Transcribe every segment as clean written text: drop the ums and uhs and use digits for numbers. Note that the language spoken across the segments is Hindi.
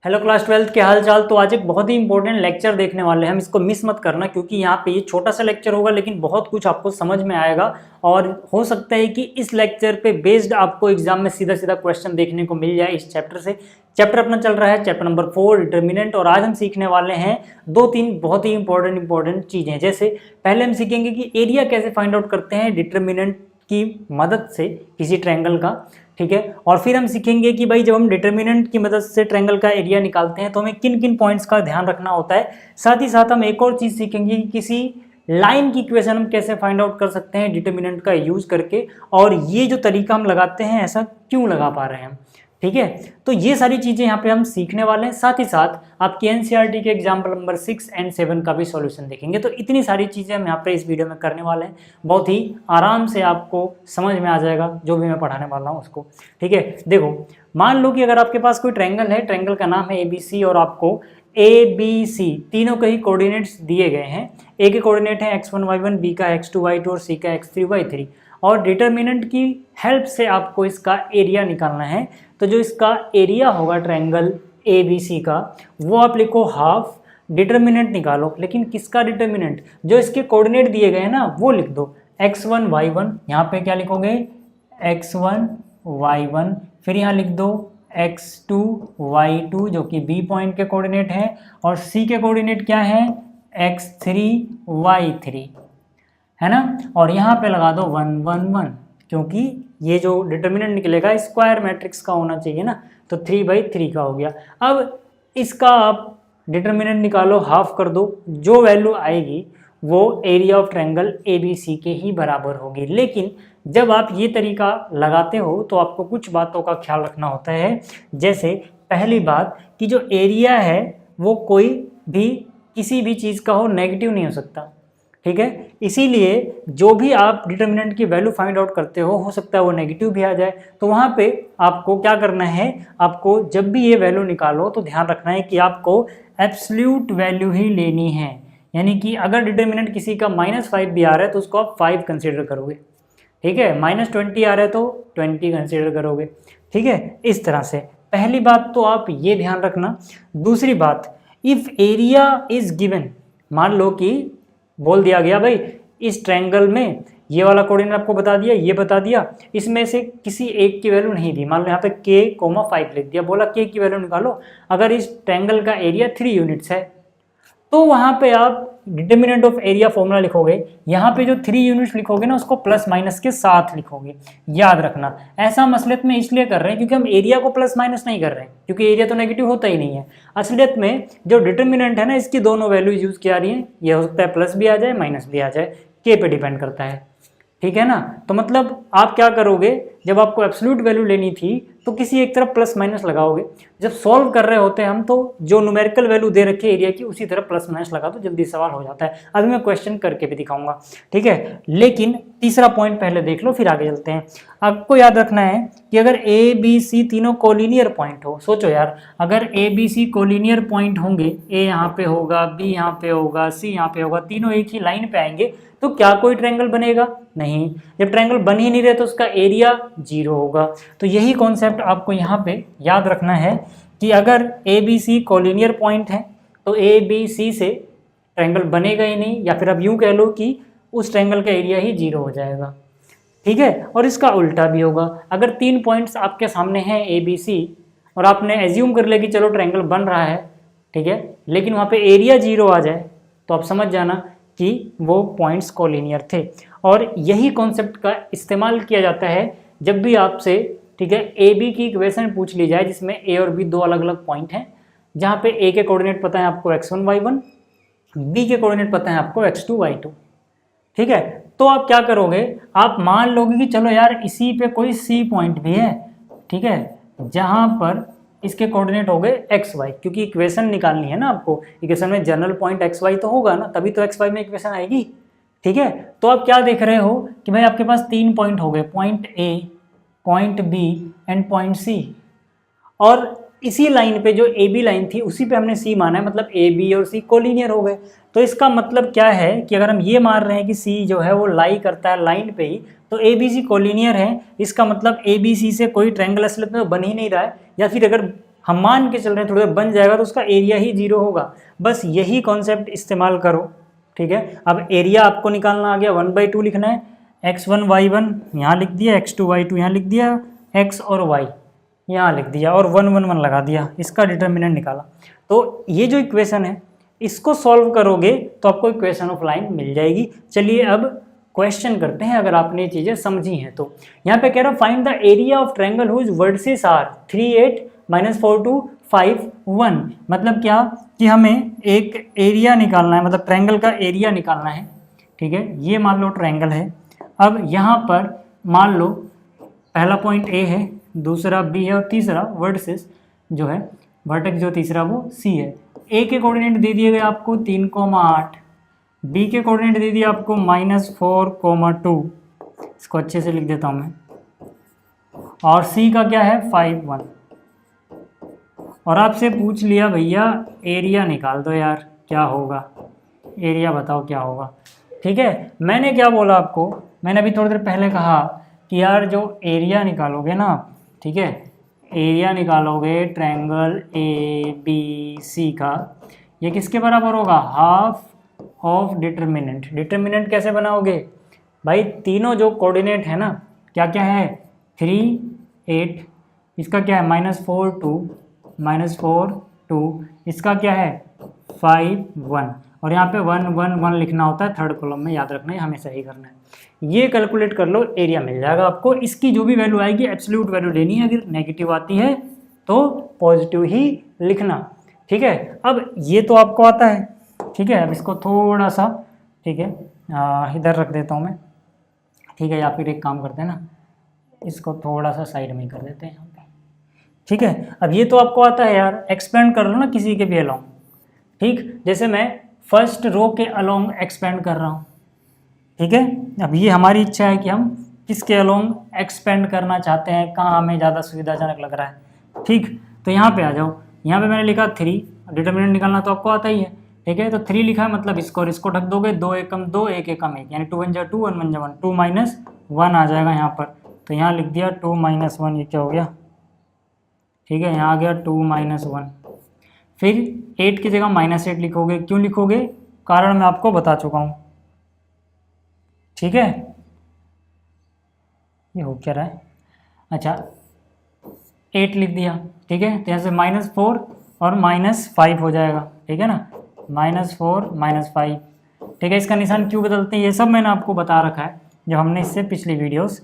हेलो क्लास 12 के हाल चाल। तो आज एक बहुत ही इंपॉर्टेंट लेक्चर देखने वाले हैं हम, इसको मिस मत करना क्योंकि यहाँ पे ये छोटा सा लेक्चर होगा लेकिन बहुत कुछ आपको समझ में आएगा और हो सकता है कि इस लेक्चर पे बेस्ड आपको एग्जाम में सीधा सीधा क्वेश्चन देखने को मिल जाए इस चैप्टर से। चैप्टर अपना चल रहा है चैप्टर नंबर 4 डिटर्मिनेंट, और आज हम सीखने वाले हैं 2-3 बहुत ही इंपॉर्टेंट चीज़ें। जैसे पहले हम सीखेंगे कि एरिया कैसे फाइंड आउट करते हैं डिटर्मिनेंट की मदद से किसी ट्रायंगल का, ठीक है। और फिर हम सीखेंगे कि भाई जब हम डिटर्मिनेंट की मदद से ट्रायंगल का एरिया निकालते हैं तो हमें किन किन पॉइंट्स का ध्यान रखना होता है। साथ ही साथ हम एक और चीज़ सीखेंगे कि किसी लाइन की इक्वेशन हम कैसे फाइंड आउट कर सकते हैं डिटर्मिनेंट का यूज करके, और ये जो तरीका हम लगाते हैं ऐसा क्यों लगा पा रहे हैं, ठीक है। तो ये सारी चीज़ें यहाँ पे हम सीखने वाले हैं। साथ ही साथ आपकी एनसीईआरटी के एग्जाम्पल नंबर 6 और 7 का भी सॉल्यूशन देखेंगे। तो इतनी सारी चीज़ें हम यहाँ पे इस वीडियो में करने वाले हैं, बहुत ही आराम से आपको समझ में आ जाएगा जो भी मैं पढ़ाने वाला हूँ उसको, ठीक है। देखो, मान लो कि अगर आपके पास कोई ट्रायंगल है, ट्रायंगल का नाम है ABC, और आपको ABC तीनों के ही कोऑर्डिनेट्स दिए गए हैं। ए के कोऑर्डिनेट है x1 y1, बी का x2 y2 और सी का x3 y3, और डिटर्मिनेंट की हेल्प से आपको इसका एरिया निकालना है। तो जो इसका एरिया होगा ट्रायंगल ABC का, वो आप लिखो हाफ, डिटर्मिनेंट निकालो। लेकिन किसका डिटर्मिनेंट? जो इसके कोऑर्डिनेट दिए गए हैं ना वो लिख दो, x1 y1, यहाँ पे क्या लिखोगे x1 y1, फिर यहाँ लिख दो x2 y2 जो कि B पॉइंट के कोऑर्डिनेट है, और C के कोऑर्डिनेट क्या है x3 y3, है ना। और यहाँ पे लगा दो 1 1 1, क्योंकि ये जो डिटर्मिनेंट निकलेगा स्क्वायर मैट्रिक्स का होना चाहिए ना, तो 3/3 का हो गया। अब इसका आप डिटर्मिनेंट निकालो, हाफ कर दो, जो वैल्यू आएगी वो एरिया ऑफ ट्रायंगल ABC के ही बराबर होगी। लेकिन जब आप ये तरीका लगाते हो तो आपको कुछ बातों का ख्याल रखना होता है। जैसे पहली बात कि जो एरिया है वो कोई भी किसी भी चीज़ का हो, नेगेटिव नहीं हो सकता, ठीक है। इसीलिए जो भी आप डिटर्मिनेंट की वैल्यू फाइंड आउट करते हो सकता है वो नेगेटिव भी आ जाए। तो वहाँ पे आपको क्या करना है, आपको जब भी ये वैल्यू निकालो तो ध्यान रखना है कि आपको एब्सोल्यूट वैल्यू ही लेनी है। यानी कि अगर डिटर्मिनेंट किसी का -5 भी आ रहा है तो उसको आप 5 कंसिडर करोगे, ठीक है। -20 आ रहा है तो 20 कंसिडर करोगे, ठीक है। इस तरह से पहली बात तो आप ये ध्यान रखना। दूसरी बात, इफ़ एरिया इज गिवन, मान लो कि बोल दिया गया भाई इस ट्रायंगल में ये वाला कोऑर्डिनेट आपको बता दिया, ये बता दिया, इसमें से किसी एक की वैल्यू नहीं दी, मान लो यहाँ पे k, 5 लिख दिया, बोला k की वैल्यू निकालो। अगर इस ट्रायंगल का एरिया 3 यूनिट्स है तो वहाँ पे आप डिटर्मिनेंट ऑफ एरिया फॉर्मूला लिखोगे, यहाँ पे जो 3 यूनिट्स लिखोगे ना उसको प्लस माइनस के साथ लिखोगे। याद रखना, ऐसा असलियत में इसलिए कर रहे हैं क्योंकि हम एरिया को प्लस माइनस नहीं कर रहे हैं, क्योंकि एरिया तो नेगेटिव होता ही नहीं है। असलियत में जो डिटर्मिनेंट है ना इसकी दोनों वैल्यू यूज किया रही है, ये हो सकता है प्लस भी आ जाए माइनस भी आ जाए, के पे डिपेंड करता है, ठीक है ना। तो मतलब आप क्या करोगे, जब आपको एब्सोल्यूट वैल्यू लेनी थी तो किसी एक तरफ प्लस माइनस लगाओगे। जब सॉल्व कर रहे होते हैं हम तो जो न्यूमेरिकल वैल्यू दे रखी है एरिया की उसी तरफ प्लस माइनस लगा दो, जल्दी सवाल हो जाता है। अभी मैं क्वेश्चन करके भी दिखाऊंगा, ठीक है। लेकिन तीसरा पॉइंट पहले देख लो फिर आगे चलते हैं। आपको याद रखना है कि अगर ABC तीनों कोलिनियर पॉइंट हो, सोचो यार, अगर ABC कोलिनियर पॉइंट होंगे, A यहाँ पे होगा, B यहाँ पे होगा, C यहाँ पे होगा, तीनों एक ही लाइन पे आएंगे, तो क्या कोई ट्रायंगल बनेगा? नहीं। जब ट्रायंगल बन ही नहीं रहे तो उसका एरिया 0 होगा। तो यही कॉन्सेप्ट आपको यहाँ पे याद रखना है कि अगर ABC कोलिनियर पॉइंट है तो ABC से ट्रायंगल बनेगा ही नहीं, या फिर अब यूँ कह लो कि उस ट्रायंगल का एरिया ही 0 हो जाएगा, ठीक है। और इसका उल्टा भी होगा, अगर 3 पॉइंट्स आपके सामने हैं ABC और आपने एज्यूम कर लिया कि चलो ट्रायंगल बन रहा है, ठीक है, लेकिन वहाँ पे एरिया 0 आ जाए तो आप समझ जाना कि वो पॉइंट्स कोलिनियर थे। और यही कॉन्सेप्ट का इस्तेमाल किया जाता है जब भी आपसे, ठीक है, AB की इक्वेशन पूछ ली जाए जिसमें A और B दो अलग अलग पॉइंट हैं, जहाँ पे A के कोऑर्डिनेट पता है आपको x1 y1, B के कोऑर्डिनेट पता है आपको x2 y2, ठीक है। तो आप क्या करोगे, आप मान लोगे कि चलो यार इसी पे कोई C पॉइंट भी है, ठीक है, जहाँ पर इसके कोऑर्डिनेट हो गए xy, क्योंकि इक्वेशन निकालनी है ना आपको, इक्वेशन में जनरल पॉइंट xy तो होगा ना, तभी तो xy में इक्वेशन आएगी, ठीक है। तो आप क्या देख रहे हो कि भाई आपके पास 3 पॉइंट हो गए, point A, point B and point C, और इसी लाइन पे जो AB लाइन थी उसी पे हमने C माना है, मतलब AB और C कोलिनियर हो गए। तो इसका मतलब क्या है कि अगर हम ये मान रहे हैं कि C जो है वो लाई करता है लाइन पे ही, तो ABC कोलिनियर है, इसका मतलब ABC से कोई ट्रायंगल असलियत में बन ही नहीं रहा है, या फिर अगर हम मान के चल रहे हैं थोड़ी देर बन जाएगा तो उसका एरिया ही 0 होगा। बस यही कॉन्सेप्ट इस्तेमाल करो, ठीक है। अब एरिया आपको निकालना आ गया, 1/2 लिखना है, x1 y1 यहाँ लिख दिया, x2 y2 यहाँ लिख दिया, x और y यहाँ लिख दिया और 1 1 1 लगा दिया, इसका डिटर्मिनेंट निकाला। तो ये जो इक्वेशन है इसको सॉल्व करोगे तो आपको इक्वेशन ऑफ लाइन मिल जाएगी। चलिए अब क्वेश्चन करते हैं, अगर आपने ये चीज़ें समझी हैं तो। यहाँ पे कह रहा find the area of triangle whose vertices are 3 8 -4 2 5 1। मतलब क्या कि हमें एक एरिया निकालना है, मतलब ट्रायंगल का एरिया निकालना है, ठीक है। ये मान लो ट्रायंगल है। अब यहाँ पर मान लो पहला पॉइंट ए है, दूसरा बी है और तीसरा वर्टिसेस जो है, वर्टेक्स जो तीसरा वो सी है। ए के कोऑर्डिनेट दे दिए गए आपको 3,8, बी के कोऑर्डिनेट दे दिए आपको -4,2, इसको अच्छे से लिख देता हूँ मैं, और सी का क्या है 5 1। और आपसे पूछ लिया भैया एरिया निकाल दो यार, क्या होगा, एरिया बताओ क्या होगा, ठीक है। मैंने क्या बोला आपको, मैंने अभी थोड़ी देर पहले कहा कि यार जो एरिया निकालोगे ना, ठीक है, एरिया निकालोगे ट्रायंगल ए बी सी का, ये किसके बराबर होगा, हाफ ऑफ डिटर्मिनेंट। डिटर्मिनेंट कैसे बनाओगे भाई, तीनों जो कोऑर्डिनेट है ना, क्या क्या है 3 8, इसका क्या है -4 2 इसका क्या है 5 1, और यहाँ पे 1 1 1 लिखना होता है थर्ड कॉलम में, याद रखना है, हमेशा ही करना है। ये कैलकुलेट कर लो, एरिया मिल जाएगा आपको। इसकी जो भी वैल्यू आएगी एब्सोल्यूट वैल्यू लेनी है, अगर नेगेटिव आती है तो पॉजिटिव ही लिखना, ठीक है। अब ये तो आपको आता है, ठीक है। अब इसको थोड़ा सा, ठीक है, इधर रख देता हूँ मैं, ठीक है, या फिर एक काम करते हैं ना, इसको थोड़ा सा साइड में कर देते हैं यहाँ पे, ठीक है। अब ये तो आपको आता है यार, एक्सपेंड कर लो ना किसी के भी अलोंग, ठीक। जैसे मैं फर्स्ट रो के अलोंग एक्सपेंड कर रहा हूँ, ठीक है। अब ये हमारी इच्छा है कि हम किसके अलोंग एक्सपेंड करना चाहते हैं, कहाँ हमें ज़्यादा सुविधाजनक लग रहा है, ठीक। तो यहाँ पे आ जाओ, यहाँ पे मैंने लिखा 3, डिटर्मिनेंट निकालना तो आपको आता ही है, ठीक है। तो 3 लिखा है, मतलब इसको और इसको ढक दोगे, 2 एकम 2 1 एकम 1, यानी 2 1 जा 2 1 1 जा 1, 2 -1 आ जाएगा यहाँ पर। तो यहाँ लिख दिया 2 -1, ये क्या हो गया, ठीक है, यहाँ आ गया 2 -1। फिर 8 की जगह -8 लिखोगे, क्यों लिखोगे, कारण मैं आपको बता चुका हूँ, ठीक है। ये हो क्या रहा है, अच्छा 8 लिख दिया, ठीक है। तो यहाँ से -4 और -5 हो जाएगा, ठीक है ना, -4 -5, ठीक है। इसका निशान क्यों बदलते हैं ये सब मैंने आपको बता रखा है, जो हमने इससे पिछली वीडियोस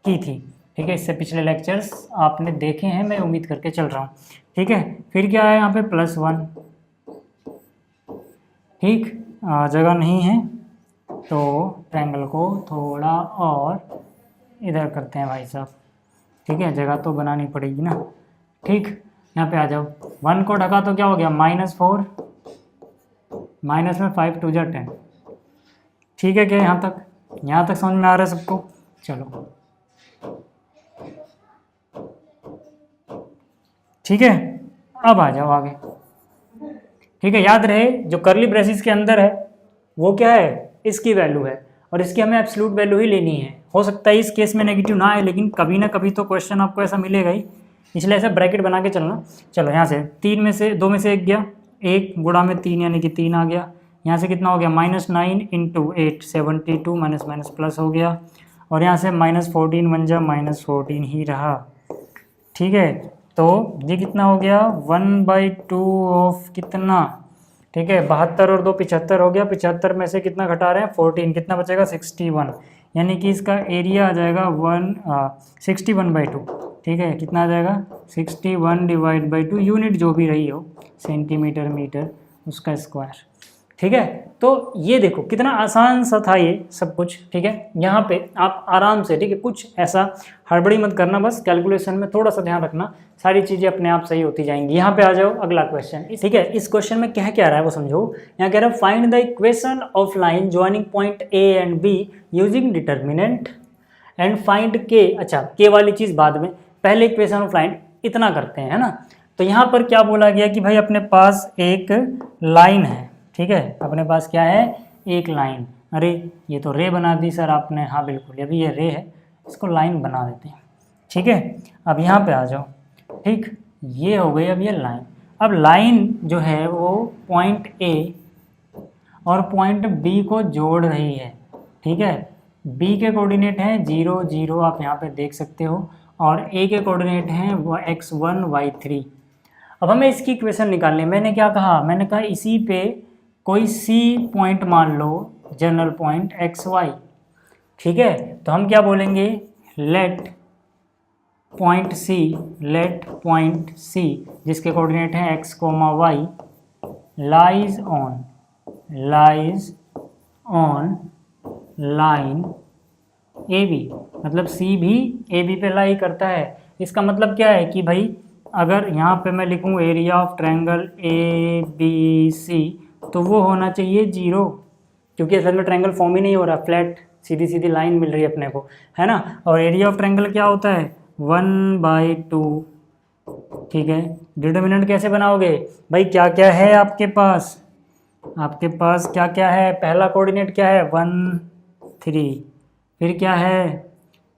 की थी, ठीक है। इससे पिछले लेक्चर्स आपने देखे हैं, मैं उम्मीद करके चल रहा हूँ, ठीक है। फिर क्या है यहाँ पे +1, ठीक, जगह नहीं है तो ट्रायंगल को थोड़ा और इधर करते हैं भाई साहब, ठीक है, जगह तो बनानी पड़ेगी ना, ठीक। यहाँ पे आ जाओ, 1 को ढका तो क्या हो गया -4, माइनस में 5 2 जा 10, ठीक है। क्या यहाँ तक समझ में आ रहा है सबको, चलो ठीक है। अब आ जाओ आगे, ठीक है। याद रहे जो कर्ली ब्रेसिस के अंदर है वो क्या है, इसकी वैल्यू है, और इसकी हमें एब्सोल्यूट वैल्यू ही लेनी है। हो सकता है इस केस में नेगेटिव ना आए, लेकिन कभी ना कभी तो क्वेश्चन आपको ऐसा मिलेगा ही, इसलिए ऐसा ब्रैकेट बना के चलना। चलो यहाँ से 2 में से 1 गया, 1 गुणा में 3 यानी कि 3 आ गया। यहाँ से कितना हो गया, -9 × 8 72, माइनस माइनस प्लस हो गया, और यहाँ से -14 1 जा -14 ही रहा, ठीक है। तो ये कितना हो गया, 1/2 ऑफ कितना, ठीक है, 72 और 2 75 हो गया। 75 में से कितना घटा रहे हैं 14, कितना बचेगा 61, यानी कि इसका एरिया आ जाएगा 61/2, ठीक है। कितना आ जाएगा 61/2, यूनिट जो भी रही हो, सेंटीमीटर मीटर, उसका स्क्वायर, ठीक है। तो ये देखो कितना आसान सा था ये सब कुछ, ठीक है। यहाँ पे आप आराम से, ठीक है, कुछ ऐसा हड़बड़ी मत करना, बस कैलकुलेशन में थोड़ा सा ध्यान रखना, सारी चीज़ें अपने आप सही होती जाएंगी। यहाँ पे आ जाओ अगला क्वेश्चन, ठीक है। इस क्वेश्चन में क्या क्या रहा है वो समझो। यहाँ कह रहा है find the equation of line joining point A and be using determinant and find के। अच्छा, के वाली चीज़ बाद में, पहले इक्वेशन ऑफ लाइन इतना करते हैं, है ना। तो यहाँ पर क्या बोला गया कि भाई अपने पास एक लाइन है, ठीक है, अपने पास क्या है, एक लाइन। अरे ये तो रे बना दी सर आपने, हाँ बिल्कुल, अभी ये रे है, इसको लाइन बना देते हैं, ठीक है। अब यहाँ पे आ जाओ, ठीक, ये हो गई अब ये लाइन। अब लाइन जो है वो पॉइंट ए और पॉइंट बी को जोड़ रही है, ठीक है। बी के कोऑर्डिनेट हैं 0 0, आप यहाँ पे देख सकते हो, और ए के कोऑर्डिनेट हैं x1 y3। अब हमें इसकी इक्वेशन निकालनी है। मैंने क्या कहा, मैंने कहा इसी पे कोई सी पॉइंट मान लो, जनरल पॉइंट xy, ठीक है। तो हम क्या बोलेंगे, लेट पॉइंट सी जिसके कोऑर्डिनेट हैं x, y lies on line A B, मतलब सी भी ए बी पे लाई करता है। इसका मतलब क्या है कि भाई अगर यहाँ पे मैं लिखूँ area of triangle A B C, तो वो होना चाहिए 0, क्योंकि असल में ट्रायंगल फॉर्म ही नहीं हो रहा, फ्लैट सीधी सीधी लाइन मिल रही है अपने को, है ना। और एरिया ऑफ ट्रायंगल क्या होता है 1/2, ठीक है। डिटर्मिनेंट कैसे बनाओगे भाई, क्या क्या है आपके पास, क्या क्या है, पहला कोऑर्डिनेट क्या है 1 3, फिर क्या है,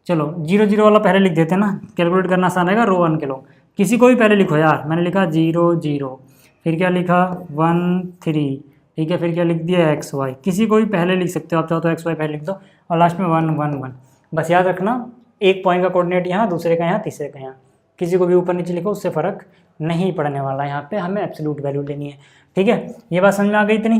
चलो 0 0 वाला पहले लिख देते हैं ना, कैलकुलेट करना आसान रहेगा, रो 1 के लोग, किसी को भी पहले लिखो यार। मैंने लिखा 0 0, फिर क्या लिखा 1 3, ठीक है, फिर क्या लिख दिया xy, किसी को भी पहले लिख सकते हो आप चाहो तो xy पहले लिख दो, और लास्ट में 1 1 1। बस याद रखना एक पॉइंट का कोऑर्डिनेट यहाँ, दूसरे का यहाँ, तीसरे का यहाँ, किसी को भी ऊपर नीचे लिखो, उससे फ़र्क नहीं पड़ने वाला। यहाँ पे हमें एब्सोल्यूट वैल्यू लेनी है, ठीक है। ये बात समझ में आ गई इतनी,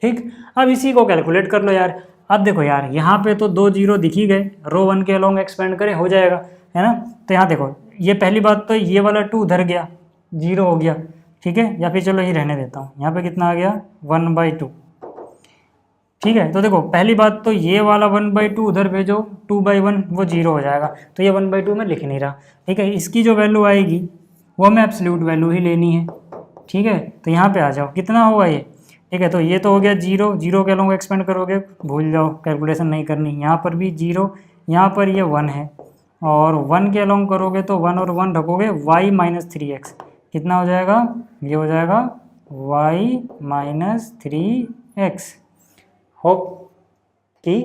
ठीक। अब इसी को कैलकुलेट कर लो यार। अब देखो यार, यहाँ पे तो 2 0 दिख ही गए, रो 1 के अलोंग एक्सपेंड करें हो जाएगा, है ना। तो यहाँ देखो, ये पहली बात तो ये वाला 2 उधर गया, 0 हो गया, ठीक है। या फिर चलो ये रहने देता हूँ, यहाँ पे कितना आ गया 1/2, ठीक है। तो देखो पहली बात तो ये वाला 1/2 उधर भेजो, 2/1 वो 0 हो जाएगा, तो ये 1/2 मैं लिख नहीं रहा, ठीक है। इसकी जो वैल्यू आएगी वो हमें एब्सोल्यूट वैल्यू ही लेनी है, ठीक है। तो यहाँ पे आ जाओ, कितना होगा ये, ठीक है। तो ये तो हो गया 0 0 के अलोंग एक्सपेंड करोगे, भूल जाओ कैलकुलेशन नहीं करनी। यहाँ पर भी 0, यहाँ पर ये 1 है, और 1 के अलोंग करोगे तो 1 और 1 ढकोगे, y - 3x कितना हो जाएगा, ये हो जाएगा y - 3x। होप कि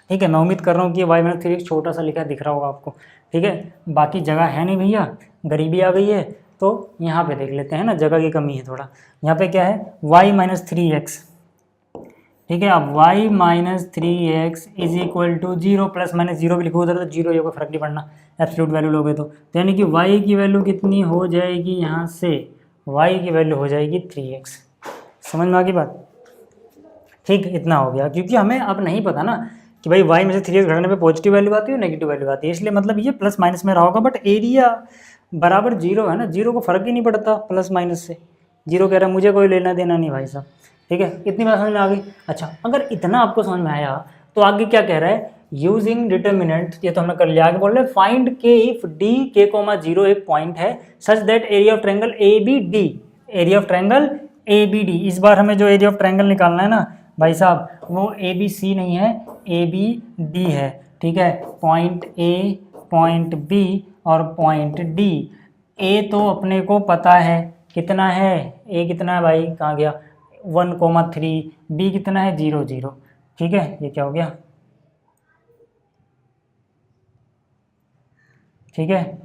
ठीक है, मैं उम्मीद कर रहा हूँ कि y - 3x छोटा सा लिखा दिख रहा होगा आपको, ठीक है। बाकी जगह है नहीं भैया, गरीबी आ गई है, तो यहाँ पे देख लेते हैं ना, जगह की कमी है थोड़ा। यहाँ पे क्या है y - 3x, ठीक है। अब y - 3x is equal to 0, plus minus 0 भी लिखो उधर, तो 0 ये कोई फर्क नहीं पड़ना, एब्सोल्यूट वैल्यू लोगे तो यानी कि y की वैल्यू कितनी हो जाएगी, यहाँ से y की वैल्यू हो जाएगी 3x। समझ में आ गई बात, ठीक। इतना हो गया, क्योंकि हमें अब नहीं पता ना कि भाई y में से 3x घटाने पे पॉजिटिव वैल्यू आती है नेगेटिव वैल्यू आती है, इसलिए मतलब ये प्लस माइनस में रहा होगा, बट एरिया बराबर 0 है ना, 0 को फर्क ही नहीं पड़ता प्लस माइनस से, 0 कह रहा है मुझे कोई लेना देना नहीं भाई साहब, ठीक है। इतनी बात समझ में आ गई। अच्छा, अगर इतना आपको समझ में आया तो आगे क्या कह रहा है, यूजिंग डिटर्मिनेंट, ये तो हमने कर लिया। आगे बोल रहे हैं फाइंड के इफ डी के कोमा 0 एक पॉइंट है such that area of triangle A B D, area of triangle A B D. इस बार हमें जो एरिया ऑफ ट्रायंगल निकालना है ना भाई साहब, वो ए बी सी नहीं है, ए बी डी है, ठीक है। पॉइंट ए, पॉइंट बी और पॉइंट डी। ए तो अपने को पता है कितना है, ए कितना है भाई, कहाँ गया 1,3, बी कितना है 0 0, ठीक है। ये क्या हो गया, ठीक है।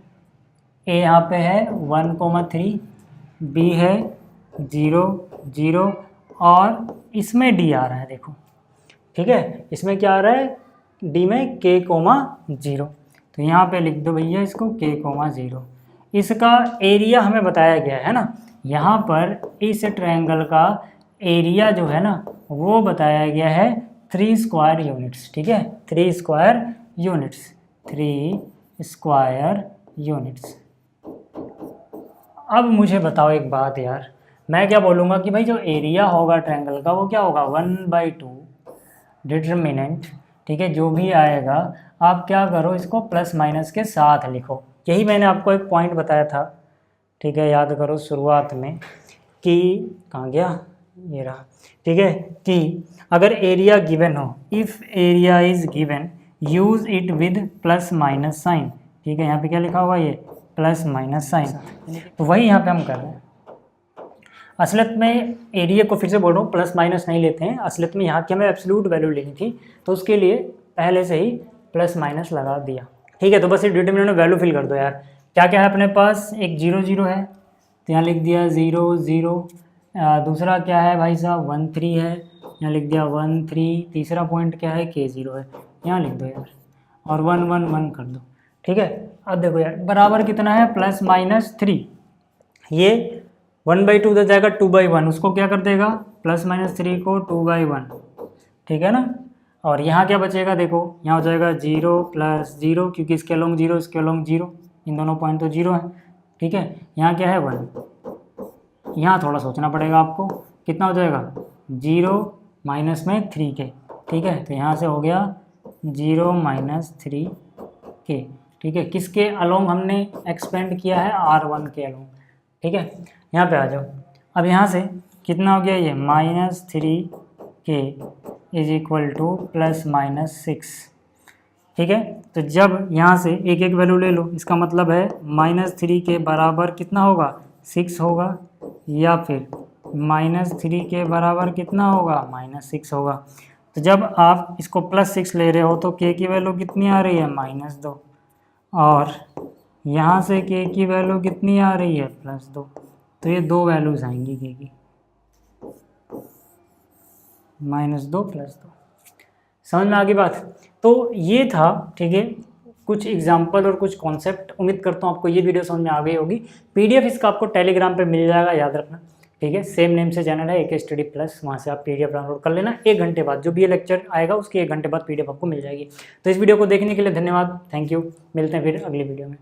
ए यहाँ पे है 1,3, बी है 0 0, और इसमें डी आ रहा है देखो, ठीक है। इसमें क्या आ रहा है, डी में k, 0। तो यहाँ पे लिख दो भैया इसको k, 0। इसका एरिया हमें बताया गया है ना, यहाँ पर इस ट्रायंगल का एरिया जो है ना वो बताया गया है 3 स्क्वायर यूनिट्स, ठीक है। 3 स्क्वायर यूनिट्स, 3 स्क्वायर यूनिट्स। अब मुझे बताओ एक बात यार, मैं क्या बोलूँगा कि भाई जो एरिया होगा ट्रायंगल का वो क्या होगा 1/2 डिटर्मिनेंट, ठीक है। जो भी आएगा आप क्या करो, इसको प्लस माइनस के साथ लिखो। यही मैंने आपको एक पॉइंट बताया था, ठीक है, याद करो शुरुआत में, कि कहाँ गया, ये रहा, ठीक है, कि अगर एरिया गिवन हो, if area is given use it with plus minus sign, ठीक है। यहाँ पे क्या लिखा हुआ, ये प्लस माइनस साइन, तो वही यहाँ पे हम कर रहे हैं। असलियत में एरिया को फिर से बोल रहा हूँ, प्लस माइनस नहीं लेते हैं, असलियत में यहाँ की हमें एब्सोल्यूट वैल्यू लेनी थी, तो उसके लिए पहले से ही प्लस माइनस लगा दिया, ठीक है। तो बस ये डिटर्मिनेंट में वैल्यू फिल कर दो यार, क्या क्या है अपने पास, एक 0 0 है तो यहाँ लिख दिया 0 0, दूसरा क्या है भाई साहब 1 3 है, यहाँ लिख दिया 1 3, तीसरा पॉइंट क्या है K0 है, यहाँ लिख दो यार, और 1 1 1 कर दो। ठीक है, अब देखो यार बराबर कितना है, +-3, ये 1/2 उधर जाएगा 2/1, उसको क्या कर देगा, +-3 को 2/1, ठीक है ना। और यहाँ क्या बचेगा, देखो यहाँ हो जाएगा 0 + 0, क्योंकि इसके अलोंग 0 इसके अलोंग 0, इन दोनों पॉइंट तो 0 है। ठीक है, यहाँ क्या है 1, यहाँ थोड़ा सोचना पड़ेगा आपको, कितना हो जाएगा 0 माइनस में 3K। ठीक है, तो यहाँ से हो गया 0 - 3K। ठीक है, किसके अलोंग हमने एक्सपेंड किया है, R1 के अलोंग। ठीक है, यहाँ पे आ जाओ, अब यहाँ से कितना हो गया ये -3K = +-6। ठीक है, तो जब यहाँ से एक एक वैल्यू ले लो, इसका मतलब है -3 के बराबर कितना होगा 6 होगा, या फिर -3 के बराबर कितना होगा -6 होगा। तो जब आप इसको +6 ले रहे हो तो k की वैल्यू कितनी आ रही है -2, और यहाँ से k की वैल्यू कितनी आ रही है +2, तो ये दो वैल्यूज आएंगी k की, -2 +2। समझ में आ गई बात। तो ये था, ठीक है, कुछ एग्जाम्पल और कुछ कॉन्सेप्ट। उम्मीद करता हूँ आपको ये वीडियो समझ में आ गई होगी। PDF इसका आपको टेलीग्राम पे मिल जाएगा, याद रखना। ठीक है, सेम नेम से चैनल है AK स्टडी प्लस, वहाँ से आप PDF डाउनलोड कर लेना। 1 घंटे बाद जो भी ये लेक्चर आएगा उसके 1 घंटे बाद PDF आपको मिल जाएगी। तो इस वीडियो को देखने के लिए धन्यवाद, थैंक यू। मिलते हैं फिर अगली वीडियो में।